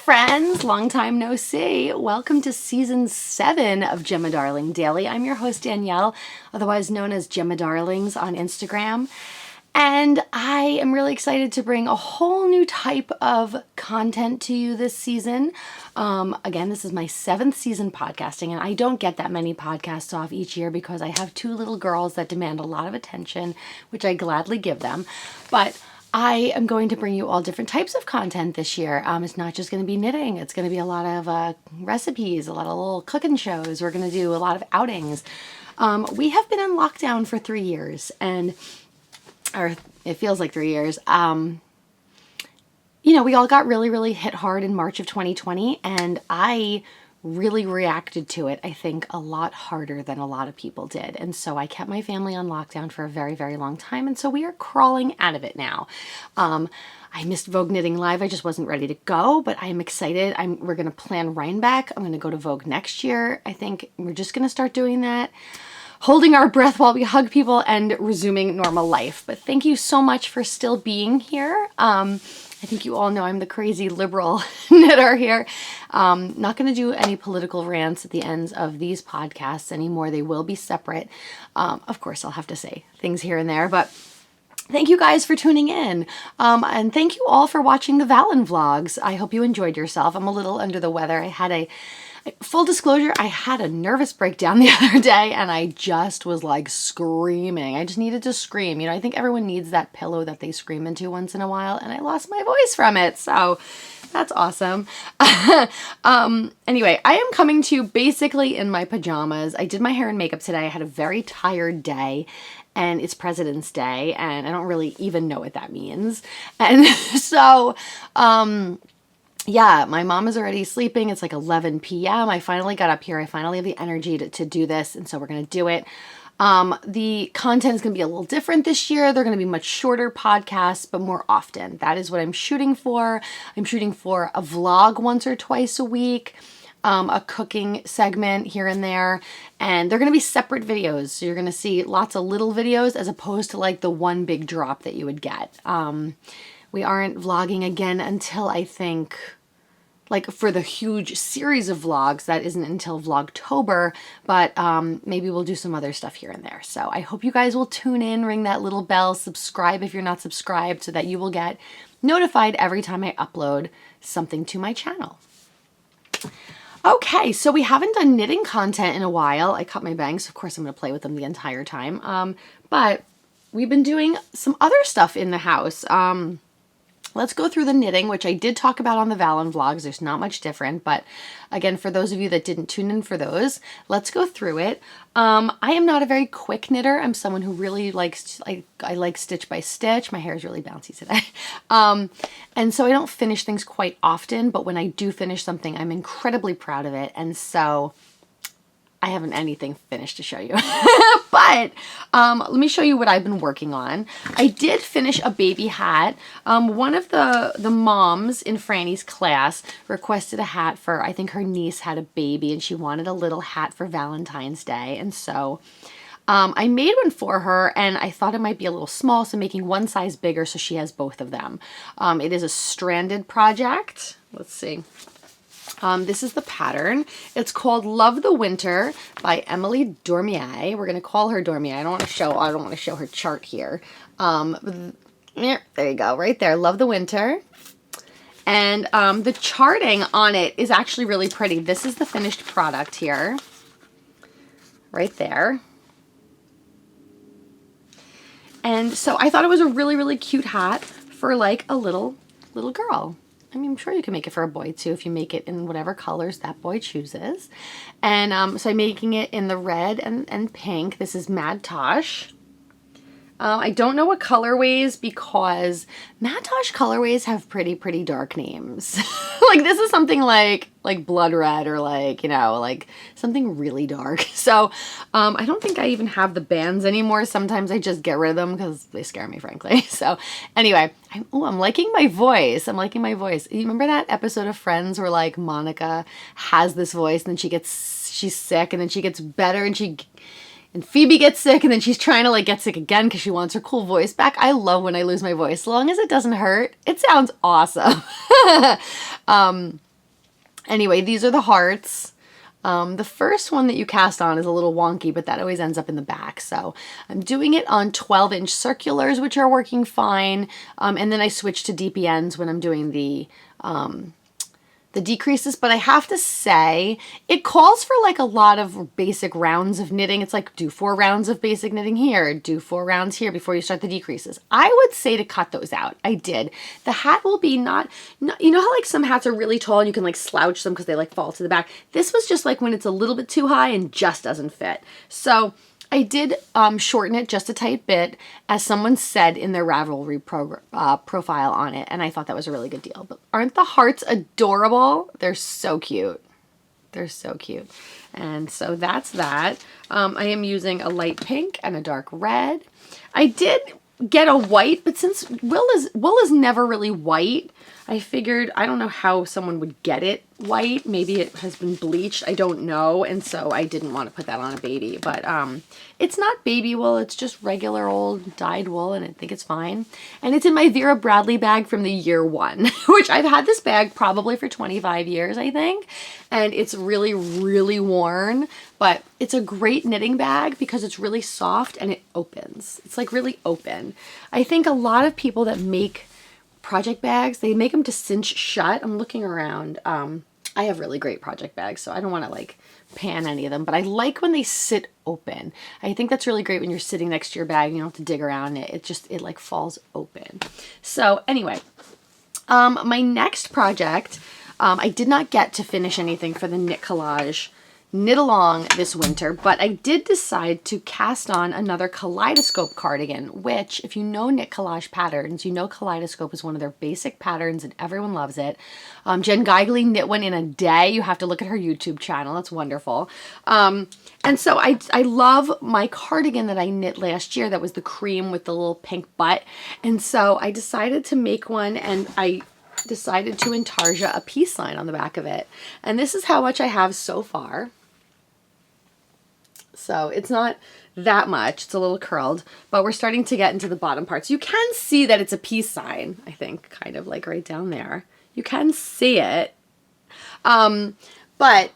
friends, long time no see. Welcome to season 7 of Gemma Darling Daily. I'm your host Danielle, otherwise known as Gemma Darlings on Instagram. And I am really excited to bring a whole new type of content to you this season. Again, this is my 7th season podcasting, and I don't get that many podcasts off each year because I have 2 little girls that demand a lot of attention, which I gladly give them. But I am going to bring you all different types of content this year. It's not just going to be knitting. It's going to be a lot of recipes, a lot of little cooking shows. We're going to do a lot of outings. We have been in lockdown for 3 years, or it feels like 3 years. We all got really hit hard in March of 2020, and I really reacted to it, I think, a lot harder than a lot of people did. And so I kept my family on lockdown for a very long time. And so we are crawling out of it now. I missed Vogue Knitting Live. I just wasn't ready to go, but I'm excited. We're going to plan Rhinebeck. I'm going to go to Vogue next year. I think we're just going to start doing that, holding our breath while we hug people and resuming normal life. But thank you so much for still being here. I think you all know I'm the crazy liberal knitter here. Not going to do any political rants at the ends of these podcasts anymore. They will be separate. Of course, I'll have to say things here and there, but thank you guys for tuning in. And thank you all for watching the Valen vlogs. I hope you enjoyed yourself. I'm a little under the weather. Full disclosure, I had a nervous breakdown the other day and I just was like screaming. I just needed to scream. I think everyone needs that pillow that they scream into once in a while, and I lost my voice from it. So that's awesome. Anyway, I am coming to you basically in my pajamas. I did my hair and makeup today. I had a very tired day, and it's President's Day, and I don't really even know what that means. And so, yeah, my mom is already sleeping. It's like 11 p.m. I finally got up here. I finally have the energy to do this, and so we're going to do it. The content is going to be a little different this year. They're going to be much shorter podcasts, but more often. That is what I'm shooting for. I'm shooting for a vlog once or twice a week, a cooking segment here and there, and they're going to be separate videos. So you're going to see lots of little videos as opposed to like the one big drop that you would get. We aren't vlogging again until I think, like for the huge series of vlogs, that isn't until Vlogtober, but maybe we'll do some other stuff here and there. So I hope you guys will tune in, ring that little bell, subscribe if you're not subscribed so that you will get notified every time I upload something to my channel. Okay, so we haven't done knitting content in a while. I cut my bangs. Of course, I'm going to play with them the entire time. But we've been doing some other stuff in the house. Let's go through the knitting, which I did talk about on the Valen vlogs. There's not much different, but again, for those of you that didn't tune in for those, let's go through it. I am not a very quick knitter. I'm someone who really likes, I like stitch by stitch. My hair is really bouncy today. And so I don't finish things quite often, but when I do finish something, I'm incredibly proud of it. And so I haven't anything finished to show you, but let me show you what I've been working on. I did finish a baby hat. One of the moms in Franny's class requested a hat for, I think her niece had a baby and she wanted a little hat for Valentine's Day. And so I made one for her, and I thought it might be a little small, so making one size bigger so she has both of them. It is a stranded project. Let's see. This is the pattern. It's called Love the Winter by Emily Dormier. We're going to call her Dormier. I don't want to show her chart here. There you go, right there. Love the Winter. And the charting on it is actually really pretty. This is the finished product here. Right there. And so I thought it was a really cute hat for like a little girl. I mean, I'm sure you can make it for a boy too if you make it in whatever colors that boy chooses. And so I'm making it in the red and pink. This is Mad Tosh. I don't know what colorways because Mad Tosh colorways have pretty dark names. Like this is something like blood red or like something really dark. So I don't think I even have the bands anymore. Sometimes I just get rid of them because they scare me, frankly. So anyway, I'm liking my voice. I'm liking my voice. You remember that episode of Friends where like Monica has this voice and then she's sick and then she gets better and Phoebe gets sick and then she's trying to like get sick again because she wants her cool voice back. I love when I lose my voice. As long as it doesn't hurt, it sounds awesome. Anyway, these are the hearts. The first one that you cast on is a little wonky, but that always ends up in the back. So I'm doing it on 12-inch circulars, which are working fine. And then I switch to DPNs when I'm doing the decreases, but I have to say it calls for like a lot of basic rounds of knitting. It's like do 4 rounds of basic knitting here, do 4 rounds here before you start the decreases. I would say to cut those out. I did. The hat will be not you know how like some hats are really tall and you can like slouch them because they like fall to the back. This was just like when it's a little bit too high and just doesn't fit. So I did shorten it just a tight bit, as someone said in their Ravelry profile on it, and I thought that was a really good deal. But aren't the hearts adorable? They're so cute. They're so cute. And so that's that. I am using a light pink and a dark red. I did get a white, but since wool is never really white, I figured, I don't know how someone would get it white. Maybe it has been bleached. I don't know. And so I didn't want to put that on a baby. But it's not baby wool. It's just regular old dyed wool. And I think it's fine. And it's in my Vera Bradley bag from the year 1, which I've had this bag probably for 25 years, I think. And it's really, really worn. But it's a great knitting bag because it's really soft and it opens. It's like really open. I think a lot of people that make project bags, they make them to cinch shut. I'm looking around. I have really great project bags, so I don't want to like pan any of them, but I like when they sit open. I think that's really great when you're sitting next to your bag and you don't have to dig around it. It like falls open. So anyway, my next project, I did not get to finish anything for the knit collage knit along this winter, but I did decide to cast on another Kaleidoscope cardigan, which if you know knit collage patterns, you know Kaleidoscope is one of their basic patterns and everyone loves it. Jen Geigley knit one in a day. You have to look at her YouTube channel. It's wonderful. And so I love my cardigan that I knit last year. That was the cream with the little pink butt. And so I decided to make one, and I decided to intarsia a peace sign on the back of it. And this is how much I have so far. So it's not that much. It's a little curled, but we're starting to get into the bottom parts. You can see that it's a peace sign, I think, kind of like right down there. You can see it. But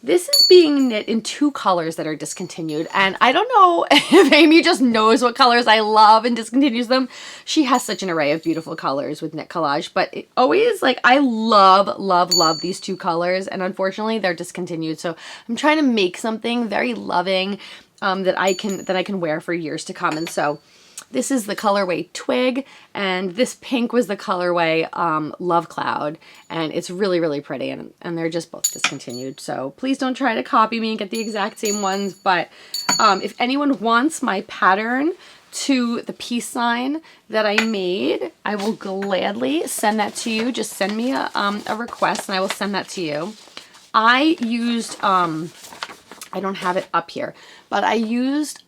this is being knit in 2 colors that are discontinued. And I don't know if Amy just knows what colors I love and discontinues them. She has such an array of beautiful colors with knit collage, but it always, like, I love, love, love these 2 colors. And unfortunately they're discontinued. So I'm trying to make something very loving that I can wear for years to come. And so this is the colorway Twig, and this pink was the colorway Love Cloud, and it's really, really pretty, and they're just both discontinued. So please don't try to copy me and get the exact same ones, but if anyone wants my pattern to the peace sign that I made, I will gladly send that to you. Just send me a request and I will send that to you. I used, I don't have it up here, but I used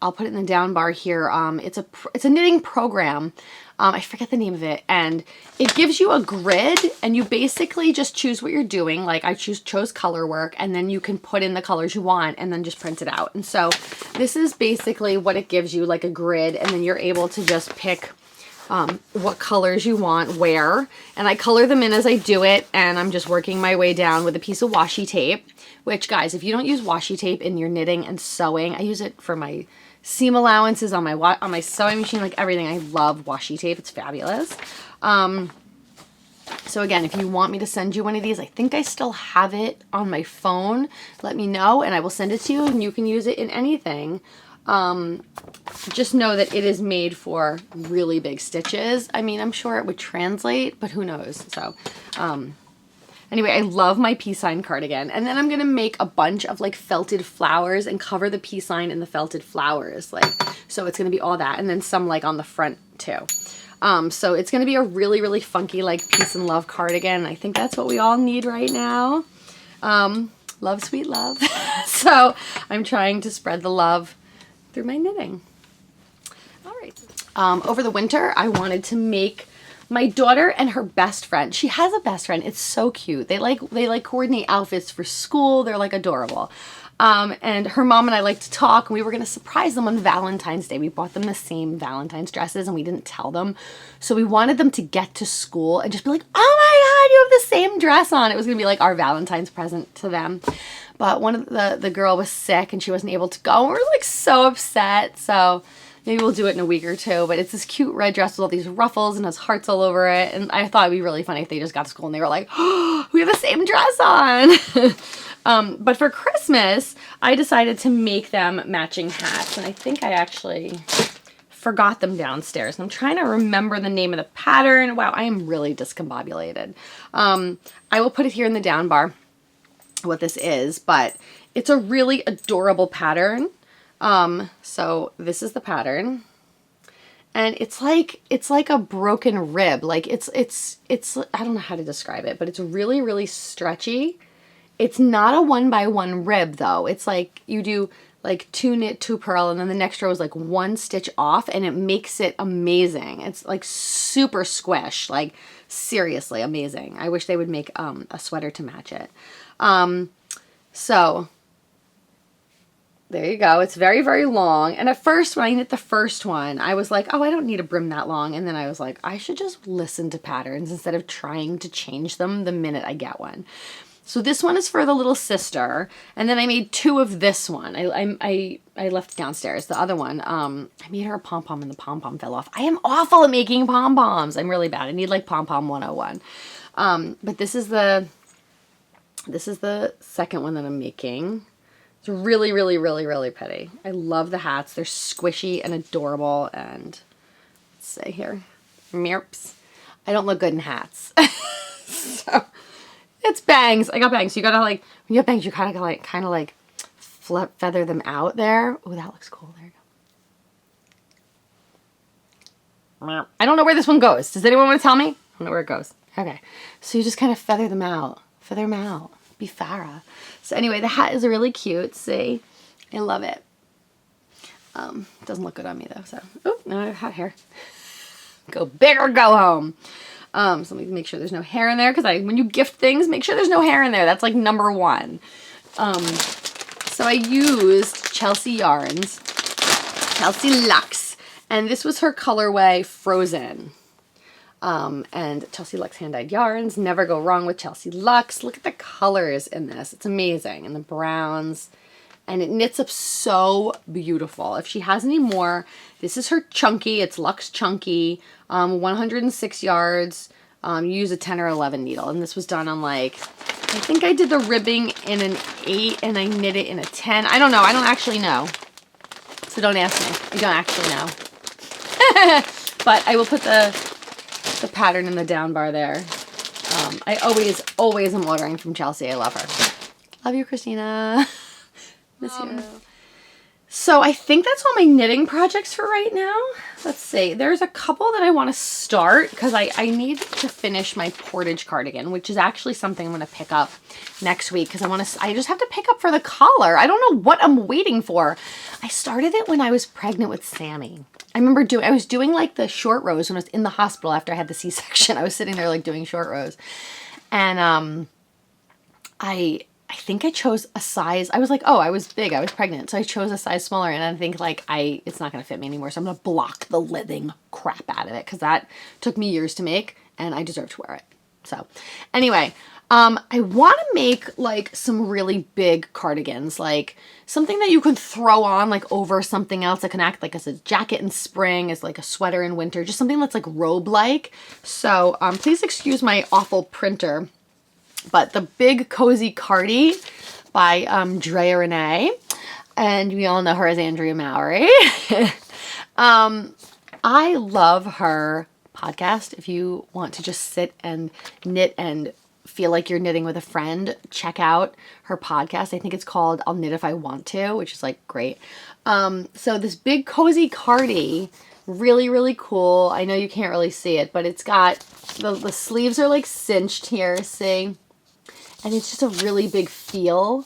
I'll put it in the down bar here. It's a knitting program. I forget the name of it, and it gives you a grid, and you basically just choose what you're doing. Like I chose color work, and then you can put in the colors you want, and then just print it out. And so this is basically what it gives you, like a grid, and then you're able to just pick what colors you want where, and I color them in as I do it, and I'm just working my way down with a piece of washi tape, which, guys, if you don't use washi tape in your knitting and sewing, I use it for my seam allowances on my sewing machine, like everything. I love washi tape. It's fabulous. So again, if you want me to send you one of these, I think I still have it on my phone. Let me know and I will send it to you, and you can use it in anything. Just know that it is made for really big stitches. I mean, I'm sure it would translate, but who knows? So, anyway, I love my peace sign cardigan. And then I'm going to make a bunch of like felted flowers and cover the peace sign in the felted flowers. Like, so it's going to be all that. And then some like on the front too. So it's going to be a really, really funky like peace and love cardigan. I think that's what we all need right now. Love, sweet love. So I'm trying to spread the love through my knitting. All right. Over the winter, I wanted to make my daughter and her best friend. She has a best friend. It's so cute. They like coordinate outfits for school. They're like adorable. And her mom and I like to talk, and we were going to surprise them on Valentine's Day. We bought them the same Valentine's dresses, and we didn't tell them. So we wanted them to get to school and just be like, oh my God, you have the same dress on. It was going to be like our Valentine's present to them. But one of the girl was sick and she wasn't able to go. And we're like so upset. So maybe we'll do it in a week or two. But it's this cute red dress with all these ruffles and has hearts all over it. And I thought it'd be really funny if they just got to school and they were like, oh, we have the same dress on. But for Christmas, I decided to make them matching hats. And I think I actually forgot them downstairs. And I'm trying to remember the name of the pattern. Wow, I am really discombobulated. I will put it here in the down bar, what this is, but it's a really adorable pattern. So this is the pattern, and it's like a broken rib. Like it's I don't know how to describe it, but it's really, really stretchy. It's not a 1x1 rib though. It's like you do like 2 knit, 2 purl, and then the next row is like 1 stitch off, and it makes it amazing. It's like super squish, like seriously amazing. I wish they would make a sweater to match it. So there you go. It's very, very long. And at first, when I knit the first one, I was like, oh, I don't need a brim that long. And then I was like, I should just listen to patterns instead of trying to change them the minute I get one. So this one is for the little sister. And then I made 2 of this one. I left it downstairs. The other one, I made her a pom-pom and the pom-pom fell off. I am awful at making pom-poms. I'm really bad. I need like pom-pom 101. But this is the second one that I'm making. It's really, really, really, really pretty. I love the hats. They're squishy and adorable. And let's say here, merps. I don't look good in hats. So it's bangs. I got bangs. So you gotta like, when you have bangs, you kind of like feather them out there. Oh, that looks cool. There you go. I don't know where this one goes. Does anyone want to tell me? I don't know where it goes. Okay. So you just kind of feather them out. Feather them out. Be Farah. So anyway, the hat is really cute. See? I love it. Doesn't look good on me though. So, oh, now I have hat hair. Go big or go home. So let me make sure there's no hair in there, because when you gift things, make sure there's no hair in there. That's like number 1. So I used Chelsea yarns, Chelsea Luxe, and this was her colorway Frozen. And Chelsea Luxe hand-dyed yarns. Never go wrong with Chelsea Luxe. Look at the colors in this. It's amazing. And the browns. And it knits up so beautiful. If she has any more, this is her chunky. It's Luxe Chunky. 106 yards. Use a 10 or 11 needle. And this was done on like, I think I did the ribbing in an 8 and I knit it in a 10. I don't know. I don't actually know. So don't ask me. I don't actually know. But I will put the pattern in the down bar there. I always am ordering from Chelsea. I love her. Love you, Christina. Miss you. So I think that's all my knitting projects for right now. Let's see. There's a couple that I want to start because I need to finish my portage cardigan, which is actually something I'm going to pick up next week because I just have to pick up for the collar. I don't know what I'm waiting for. I started it when I was pregnant with Sammy. I remember I was doing like the short rows when I was in the hospital after I had the C-section. I was sitting there like doing short rows. And I think I chose a size. I was like, oh, I was big. I was pregnant. So I chose a size smaller. And I think like it's not going to fit me anymore. So I'm going to block the living crap out of it because that took me years to make and I deserve to wear it. So anyway, I want to make like some really big cardigans, like something that you can throw on like over something else that can act like as a jacket in spring, as like a sweater in winter, just something that's like robe-like. So please excuse my awful printer. But the big Cozy Cardi by Drea Renee, and we all know her as Andrea Mowry. I love her podcast. If you want to just sit and knit and feel like you're knitting with a friend, check out her podcast. I think it's called I'll Knit If I Want To, which is like great. So this big Cozy Cardi, really, really cool. I know you can't really see it, but it's got, the sleeves are like cinched here, see? And it's just a really big feel.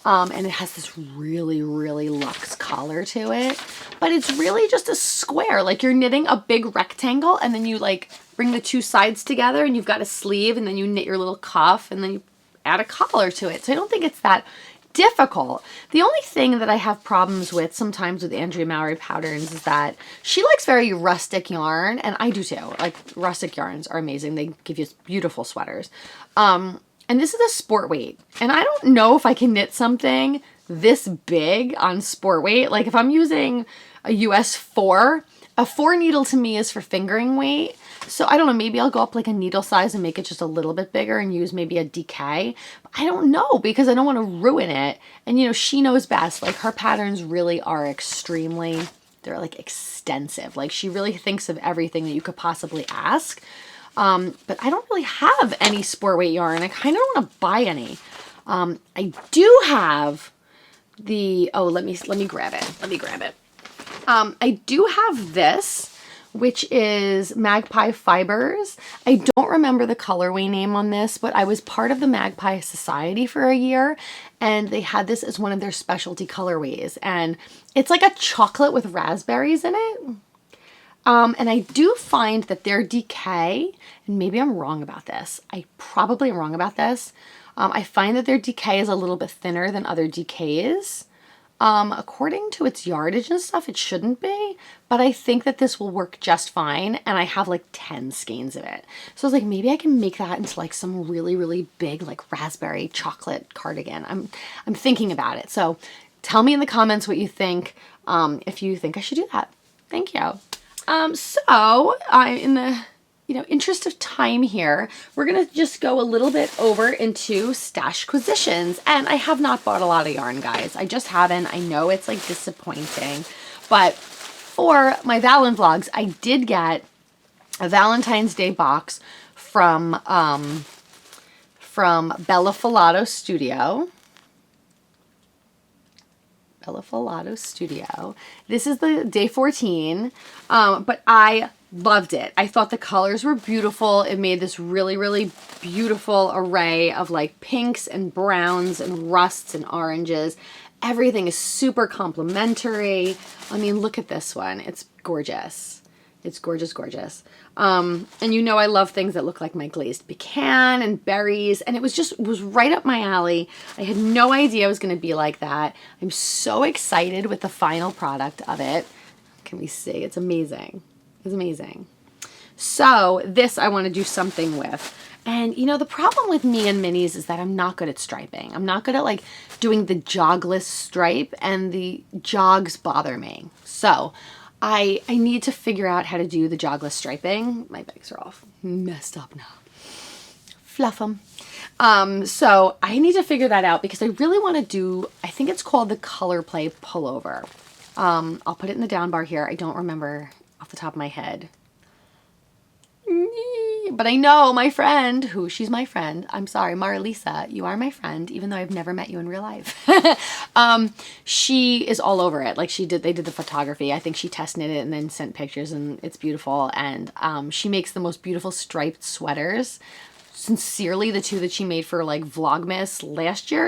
And it has this really, really luxe collar to it. But it's really just a square. Like you're knitting a big rectangle and then you like bring the 2 sides together and you've got a sleeve and then you knit your little cuff and then you add a collar to it. So I don't think it's that difficult. The only thing that I have problems with sometimes with Andrea Mowry patterns is that she likes very rustic yarn, and I do too. Like, rustic yarns are amazing. They give you beautiful sweaters. And this is a sport weight, and I don't know if I can knit something this big on sport weight. Like, if I'm using a US 4, a 4 needle to me is for fingering weight. So I don't know, maybe I'll go up like a needle size and make it just a little bit bigger and use maybe a DK. But I don't know, because I don't want to ruin it. And you know, she knows best. Like, her patterns really are extremely, they're like extensive. Like, she really thinks of everything that you could possibly ask. But I don't really have any sport weight yarn. I kind of don't want to buy any. I do have the, oh, let me grab it. Let me grab it. I do have this, which is Magpie Fibers. I don't remember the colorway name on this, but I was part of the Magpie Society for a year, and they had this as one of their specialty colorways. And it's like a chocolate with raspberries in it. And I do find that their DK, and maybe I'm wrong about this, I probably am wrong about this, I find that their DK is a little bit thinner than other DKs. According to its yardage and stuff, it shouldn't be, but I think that this will work just fine, and I have like 10 skeins of it. So I was like, maybe I can make that into like some really, really big, like raspberry chocolate cardigan. I'm thinking about it. So tell me in the comments what you think, if you think I should do that. Thank you. In the interest of time here, we're going to just go a little bit over into stashquisitions. And I have not bought a lot of yarn, guys. I just haven't. I know it's like disappointing, but for my Valen vlogs, I did get a Valentine's Day box from Bella Filato Studio. Bella Filato Studio. This is the day 14, but I loved it. I thought the colors were beautiful. It made this really, really beautiful array of like pinks and browns and rusts and oranges. Everything is super complimentary. I mean, look at this one. It's gorgeous. It's gorgeous, gorgeous. And you know I love things that look like my glazed pecan and berries, and it was right up my alley. I had no idea it was going to be like that. I'm so excited with the final product of it. Can we see? It's amazing. It's amazing. So this I want to do something with. And you know, the problem with me and minis is that I'm not good at striping. I'm not good at like doing the jogless stripe, and the jogs bother me. So I need to figure out how to do the jogless striping. My bags are all messed up now. Fluff them. So I need to figure that out, because I really want to do, I think it's called the Color Play Pullover. I'll put it in the down bar here. I don't remember off the top of my head. But I know my friend, she's my friend. I'm sorry, Marlisa, you are my friend, even though I've never met you in real life. She is all over it. Like, they did the photography. I think she test knit it and then sent pictures, and it's beautiful. And she makes the most beautiful striped sweaters. Sincerely, the two that she made for like Vlogmas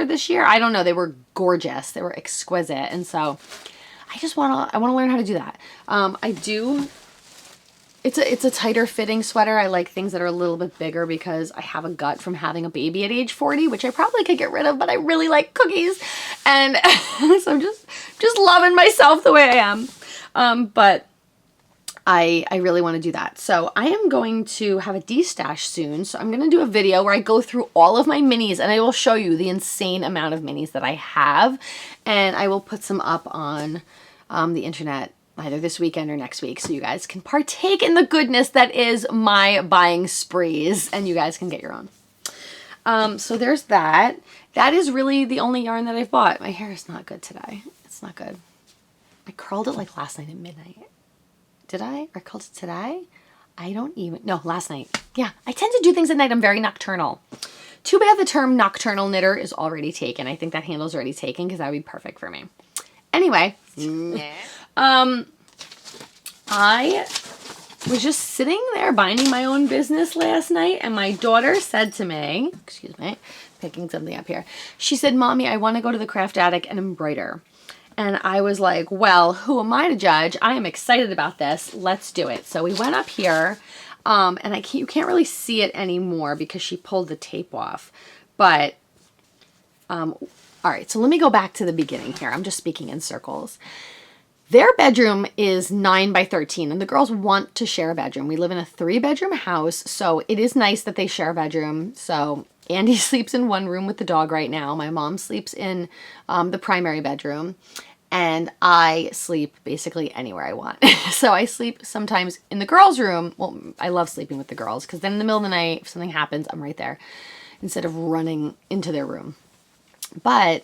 this year, I don't know, they were gorgeous. They were exquisite. And so I want to learn how to do that. It's a tighter fitting sweater. I like things that are a little bit bigger because I have a gut from having a baby at age 40, which I probably could get rid of, but I really like cookies. And so I'm just loving myself the way I am. But I really want to do that. So I am going to have a destash soon. So I'm going to do a video where I go through all of my minis, and I will show you the insane amount of minis that I have. And I will put some up on the internet either this weekend or next week, so you guys can partake in the goodness that is my buying sprees, and you guys can get your own. So there's that. That is really the only yarn that I've bought. My hair is not good today. It's not good. I curled it like last night at midnight. Did I? Or I curled it today? I don't even... No, last night. Yeah, I tend to do things at night. I'm very nocturnal. Too bad the term nocturnal knitter is already taken. I think that handle's already taken, because that would be perfect for me. Anyway... I was just sitting there minding my own business last night, and my daughter said to me, excuse me, picking something up here. She said, "Mommy, I want to go to the craft attic and embroider." And I was like, well, who am I to judge? I am excited about this. Let's do it. So we went up here, and you can't really see it anymore because she pulled the tape off. But All right, so let me go back to the beginning here. I'm just speaking in circles. Their bedroom is 9 by 13, and the girls want to share a bedroom. We live in a 3-bedroom house, so it is nice that they share a bedroom. So Andy sleeps in one room with the dog right now. My mom sleeps in the primary bedroom, and I sleep basically anywhere I want. So I sleep sometimes in the girls' room. Well, I love sleeping with the girls, because then in the middle of the night, if something happens, I'm right there instead of running into their room. But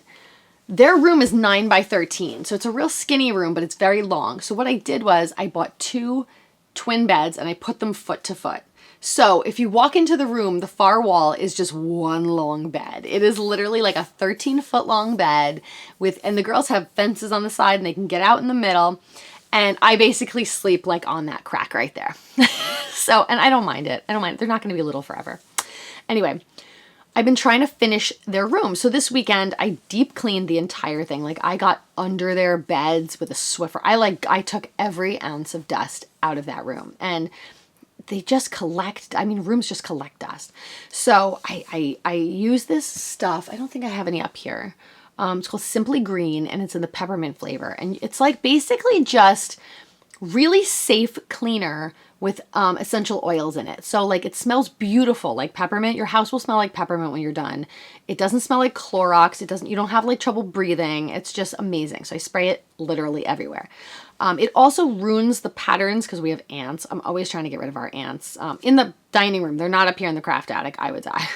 their room is 9 by 13, so it's a real skinny room, but it's very long. So what I did was I bought 2 twin beds and I put them foot to foot. So if you walk into the room, the far wall is just one long bed. It is literally like a 13-foot long bed and the girls have fences on the side and they can get out in the middle. And I basically sleep like on that crack right there. So, and I don't mind it. I don't mind it. They're not going to be little forever. Anyway, I've been trying to finish their room. So this weekend I deep cleaned the entire thing. Like I got under their beds with a Swiffer. I took every ounce of dust out of that room, and they just collect. I mean, rooms just collect dust. So I use this stuff. I don't think I have any up here. It's called Simply Green, and it's in the peppermint flavor. And it's like basically just really safe cleaner with essential oils in it. So like it smells beautiful, like peppermint. Your house will smell like peppermint when you're done. It doesn't smell like Clorox. You don't have like trouble breathing. It's just amazing. So I spray it literally everywhere. It also ruins the patterns because we have ants. I'm always trying to get rid of our ants. In the dining room, they're not up here in the craft attic. I would die.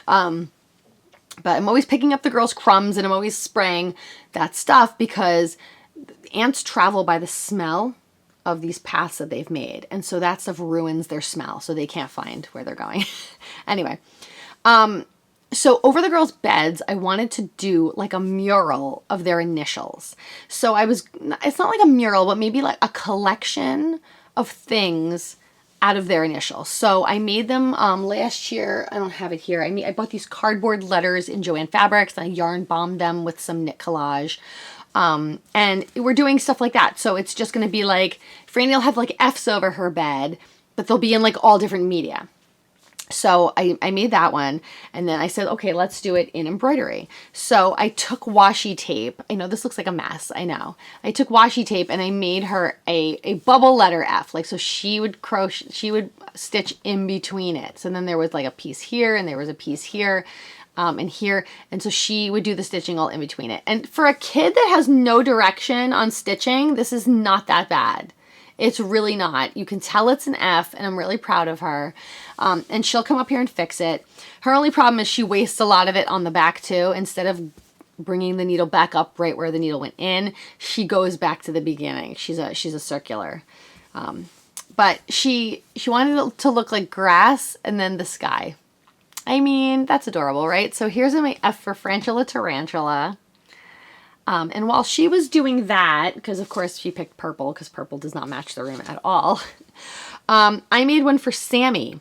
But I'm always picking up the girls' crumbs and I'm always spraying that stuff because ants travel by the smell of these paths that they've made. And so that stuff ruins their smell, so they can't find where they're going. Anyway, so over the girls' beds, I wanted to do like a mural of their initials. So it's not like a mural, but maybe like a collection of things out of their initials. So I made them last year. I don't have it here. I bought these cardboard letters in Joann Fabrics and I yarn bombed them with some knit collage. And we're doing stuff like that. So it's just going to be like, Franny will have like F's over her bed, but they'll be in like all different media. So I made that one, and then I said, okay, let's do it in embroidery. So I took washi tape. I know this looks like a mess. I know. I took washi tape and I made her a bubble letter F. Like, so she would stitch in between it. So then there was like a piece here and there was a piece here. And here, and so she would do the stitching all in between it. And for a kid that has no direction on stitching, this is not that bad. It's really not. You can tell it's an F, and I'm really proud of her. And she'll come up here and fix it. Her only problem is she wastes a lot of it on the back too. Instead of bringing the needle back up right where the needle went in, she goes back to the beginning. She's a circular. But she wanted it to look like grass and then the sky. I mean, that's adorable, right? So here's my F for Frantula Tarantula. And while she was doing that, because of course she picked purple, because purple does not match the room at all, I made one for Sammy.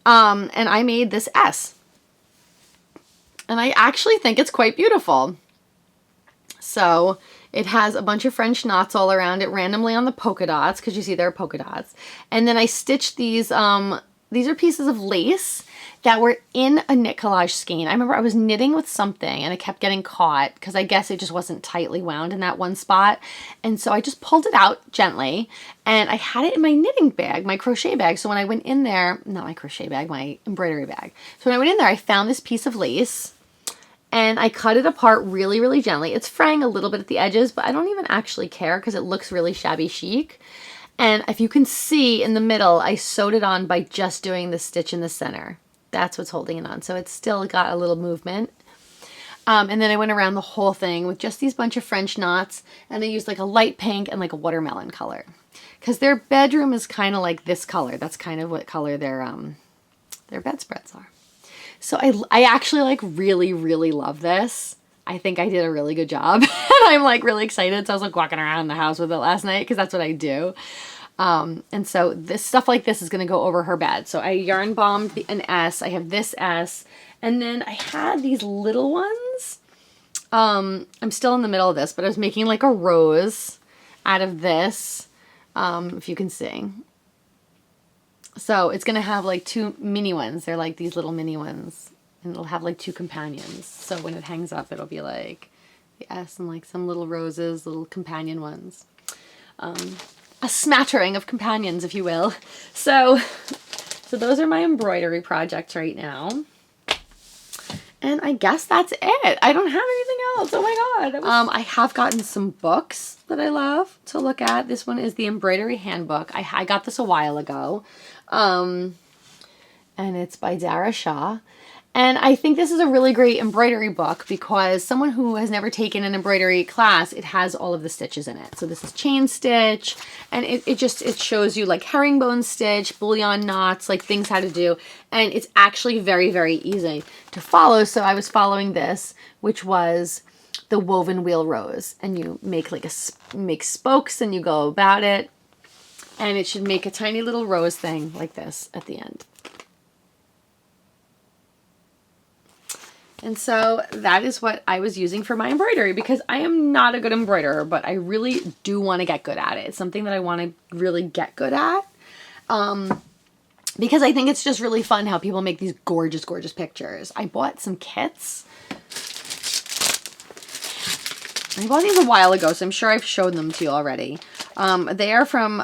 And I made this S. And I actually think it's quite beautiful. So it has a bunch of French knots all around it randomly on the polka dots, because you see there are polka dots. And then I stitched these are pieces of lace that were in a knit collage skein. I remember I was knitting with something and it kept getting caught because I guess it just wasn't tightly wound in that one spot. And so I just pulled it out gently and I had it in my knitting bag, my crochet bag. So when I went in there, not my crochet bag, my embroidery bag. So when I went in there, I found this piece of lace and I cut it apart really, really gently. It's fraying a little bit at the edges, but I don't even actually care because it looks really shabby chic. And if you can see in the middle, I sewed it on by just doing the stitch in the center. That's what's holding it on. So it's still got a little movement. And then I went around the whole thing with just these bunch of French knots. And I used like a light pink and like a watermelon color. Because their bedroom is kind of like this color. That's kind of what color their bedspreads are. So I actually like really, really love this. I think I did a really good job. And I'm like really excited. So I was like walking around the house with it last night because that's what I do. And so this stuff like this is going to go over her bed. So I yarn bombed an S. I have this S. And then I had these little ones. I'm still in the middle of this, but I was making like a rose out of this. If you can see. So it's going to have like 2 mini ones. They're like these little mini ones. And it'll have like 2 companions. So when it hangs up, it'll be like the S and like some little roses, little companion ones. A smattering of companions, if you will. So those are my embroidery projects right now. And I guess that's it. I don't have anything else. Oh my God. I have gotten some books that I love to look at. This one is the Embroidery Handbook. I got this a while ago. And it's by Dara Shah. And I think this is a really great embroidery book because someone who has never taken an embroidery class, it has all of the stitches in it. So this is chain stitch, and it shows you like herringbone stitch, bullion knots, like things how to do. And it's actually very, very easy to follow. So I was following this, which was the woven wheel rose, and you make like make spokes and you go about it. And it should make a tiny little rose thing like this at the end. And so that is what I was using for my embroidery because I am not a good embroiderer, but I really do want to get good at it. It's something that I want to really get good at because I think it's just really fun how people make these gorgeous, gorgeous pictures. I bought some kits. I bought these a while ago, so I'm sure I've showed them to you already. They are from,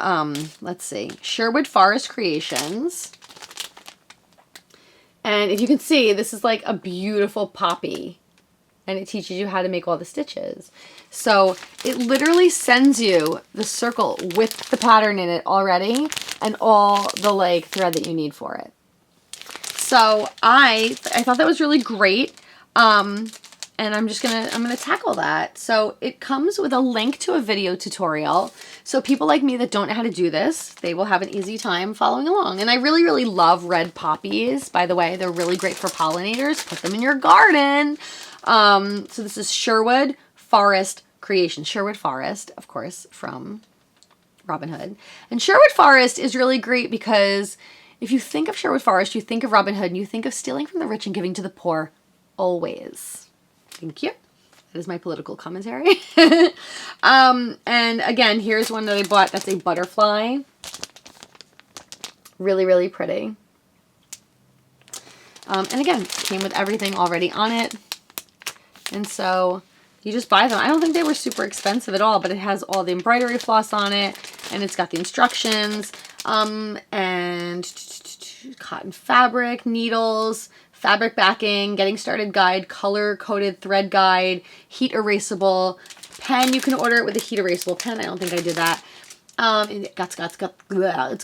let's see, Sherwood Forest Creations. And if you can see, this is like a beautiful poppy. And it teaches you how to make all the stitches. So it literally sends you the circle with the pattern in it already and all the like thread that you need for it. So I thought that was really great. And I'm gonna tackle that. So it comes with a link to a video tutorial. So people like me that don't know how to do this, they will have an easy time following along. And I really, really love red poppies. By the way, they're really great for pollinators. Put them in your garden. So this is Sherwood Forest Creation. Sherwood Forest, of course, from Robin Hood. And Sherwood Forest is really great because if you think of Sherwood Forest, you think of Robin Hood and you think of stealing from the rich and giving to the poor always. Thank you. That is my political commentary. And again, here's one that I bought. That's a butterfly. Really, really pretty. And again, came with everything already on it. And so you just buy them. I don't think they were super expensive at all, but it has all the embroidery floss on it. And it's got the instructions. And cotton fabric, needles, fabric backing, getting started guide, color coded thread guide, heat erasable pen. You can order it with a heat erasable pen. I don't think I did that. It's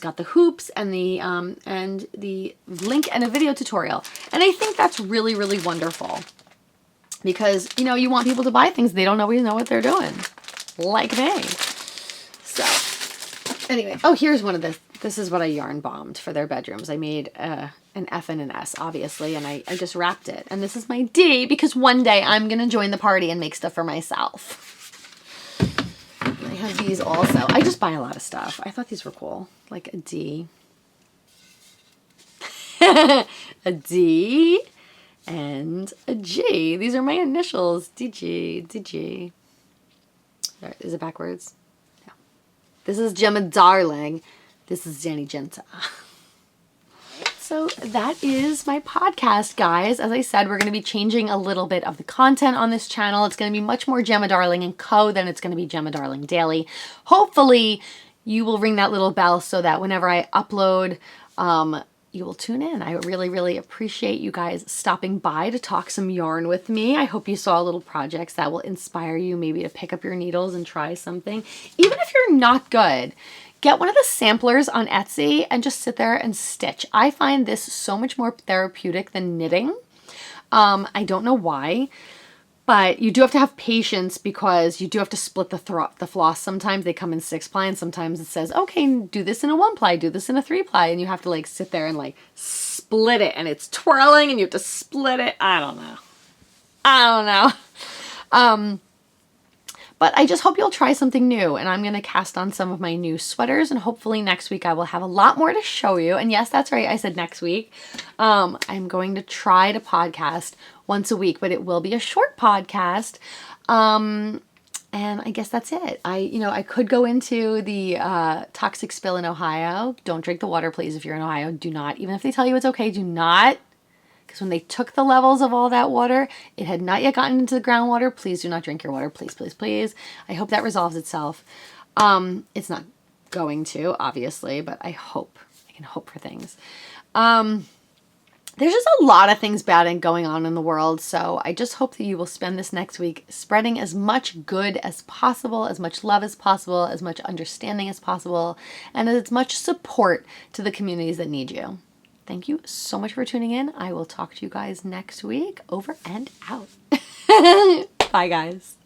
got the hoops and the link and a video tutorial. And I think that's really, really wonderful because, you know, you want people to buy things. They don't always know what they're doing, like me. So anyway, oh, here's one of the, this is what I yarn bombed for their bedrooms. I made an F and an S, obviously, and I just wrapped it. And this is my D because one day I'm going to join the party and make stuff for myself. I have these also. I just buy a lot of stuff. I thought these were cool. Like a D. A D and a G. These are my initials. DG, DG. Is it backwards? No. This is Gemma Darling. This is Danny Genta. So that is my podcast, guys. As I said, we're going to be changing a little bit of the content on this channel. It's going to be much more Gemma Darling and Co. than it's going to be Gemma Darling Daily. Hopefully, you will ring that little bell so that whenever I upload, you will tune in. I really, really appreciate you guys stopping by to talk some yarn with me. I hope you saw little projects that will inspire you maybe to pick up your needles and try something. Even if you're not good, get one of the samplers on Etsy and just sit there and stitch. I find this so much more therapeutic than knitting. I don't know why, but you do have to have patience because you do have to split the floss. Sometimes they come in 6-ply and sometimes it says, okay, do this in a 1-ply, do this in a 3-ply. And you have to like sit there and like split it and it's twirling and you have to split it. I don't know. But I just hope you'll try something new, and I'm going to cast on some of my new sweaters, and hopefully next week I will have a lot more to show you. And yes, that's right, I said next week. I'm going to try to podcast once a week, but it will be a short podcast. And I guess that's it. I could go into the toxic spill in Ohio. Don't drink the water, please, if you're in Ohio. Do not, even if they tell you it's okay, do not because when they took the levels of all that water, it had not yet gotten into the groundwater. Please do not drink your water. Please, please, please. I hope that resolves itself. It's not going to, obviously, but I hope. I can hope for things. There's just a lot of things bad and going on in the world, so I just hope that you will spend this next week spreading as much good as possible, as much love as possible, as much understanding as possible, and as much support to the communities that need you. Thank you so much for tuning in. I will talk to you guys next week. Over and out. Bye, guys.